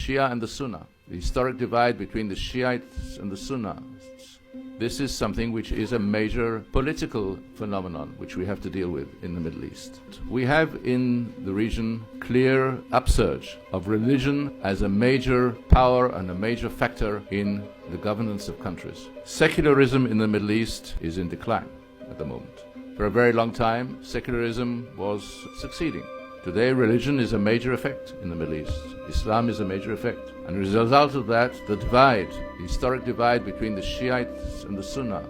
Shia and the Sunni, the historic divide between the Shiites and the Sunnis. This is something which is a major political phenomenon which we have to deal with in the Middle East. We have in the region clear upsurge of religion as a major power and a major factor in the governance of countries. Secularism in the Middle East is in decline at the moment. For a very long time, secularism was succeeding. Today, religion is a major effect in the Middle East. Islam is a major effect. And as a result of that, the divide, the historic divide between the Shiites and the Sunnis,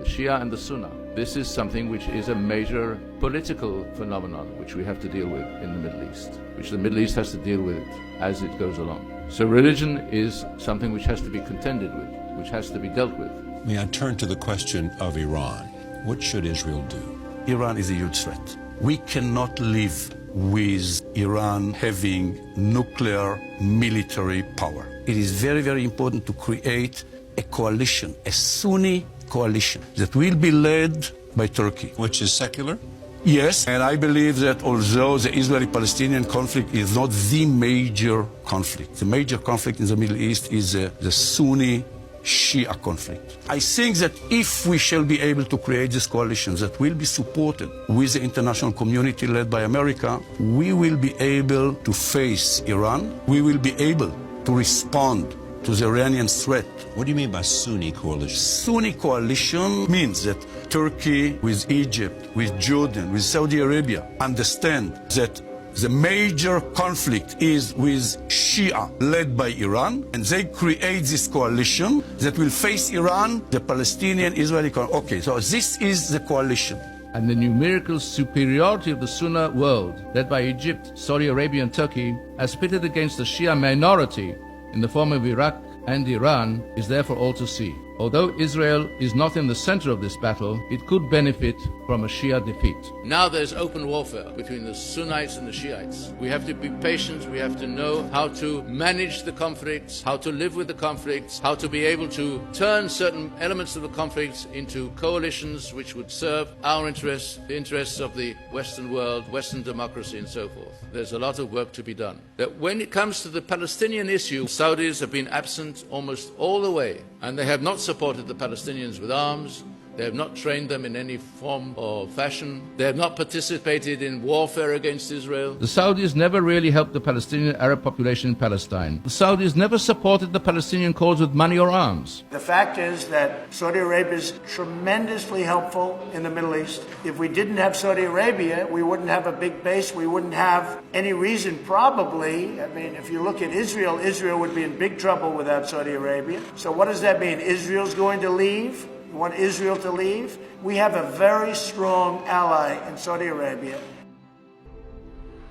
the Shia and the Sunni, this is something which is a major political phenomenon which we have to deal with in the Middle East, which the Middle East has to deal with as it goes along. So religion is something which has to be contended with, which has to be dealt with. May I turn to the question of Iran? What should Israel do? Iran is a huge threat. We cannot live with Iran having nuclear military power. It is very, very important to create a coalition, a Sunni coalition that will be led by Turkey. Which is secular? Yes, and I believe that although the Israeli-Palestinian conflict is not the major conflict, the major conflict in the Middle East is the Sünni Shia conflict. I think that if we shall be able to create this coalition that will be supported with the international community led by America, we will be able to face Iran. We will be able to respond to the Iranian threat. What do you mean by Sunni coalition? Sunni coalition means that Turkey with Egypt, with Jordan, with Saudi Arabia understand that the major conflict is with Shia led by Iran, and they create this coalition that will face Iran, the Palestinian, Israeli. Okay, so this is the coalition. And the numerical superiority of the Sunni world, led by Egypt, Saudi Arabia and Turkey, as pitted against the Shia minority in the form of Iraq and Iran, is therefore all to see. Although Israel is not in the center of this battle, it could benefit from a Shia defeat. Now there's open warfare between the Sunnites and the Shiites. We have to be patient, we have to know how to manage the conflicts, how to live with the conflicts, how to be able to turn certain elements of the conflicts into coalitions which would serve our interests, the interests of the Western world, Western democracy and so forth. There's a lot of work to be done. That when it comes to the Palestinian issue, Saudis have been absent almost all the way, and they have not supported the Palestinians with arms. They have not trained them in any form or fashion. They have not participated in warfare against Israel. The Saudis never really helped the Palestinian Arab population in Palestine. The Saudis never supported the Palestinian cause with money or arms. The fact is that Saudi Arabia is tremendously helpful in the Middle East. If we didn't have Saudi Arabia, we wouldn't have a big base. We wouldn't have any reason, probably. I mean, if you look at Israel, Israel would be in big trouble without Saudi Arabia. So what does that mean? Israel's going to leave? You want Israel to leave? We have a very strong ally in Saudi Arabia.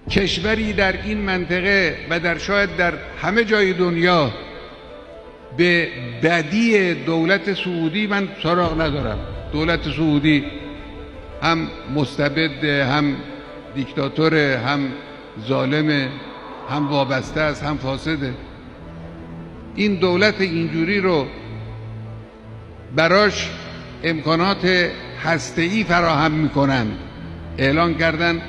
کشوری در این منطقه و در شاید در همه جای دنیا به بدی دولت سعودی من سراغ ندارم. دولت سعودی هم مستبد، هم دیکتاتور، هم ظالم، هم وابسته است، هم فاسده. این دولت اینجوری رو براش امکانات هسته‌ای فراهم میکنند. اعلان کردن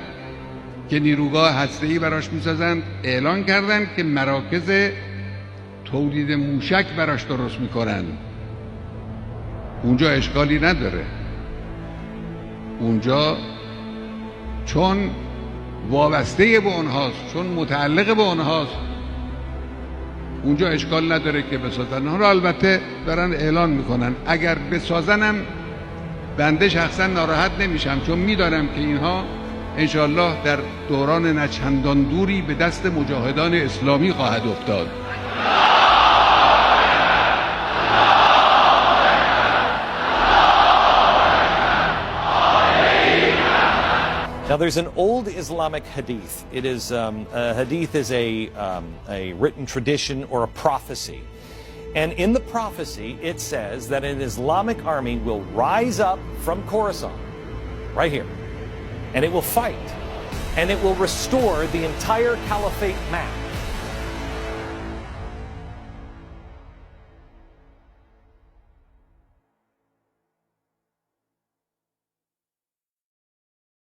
که نیروگاه هسته‌ای براش میسازند، اعلان کردن که مراکز تولید موشک براش درست میکنند. اونجا اشکالی نداره. اونجا چون وابسته به اونهاست، چون متعلق به اونهاست، اونجا اشکال نداره که بسازن. ها رو البته دارن اعلان میکنن. اگر بسازنم بنده شخصا ناراحت نمیشم، چون میدانم که اینها انشالله در دوران نچندان دوری به دست مجاهدان اسلامی خواهد افتاد. Now, there's an old Islamic hadith. It is a hadith is a written tradition or a prophecy. And in the prophecy, it says that an Islamic army will rise up from Khorasan, right here, and it will fight, and it will restore the entire caliphate map.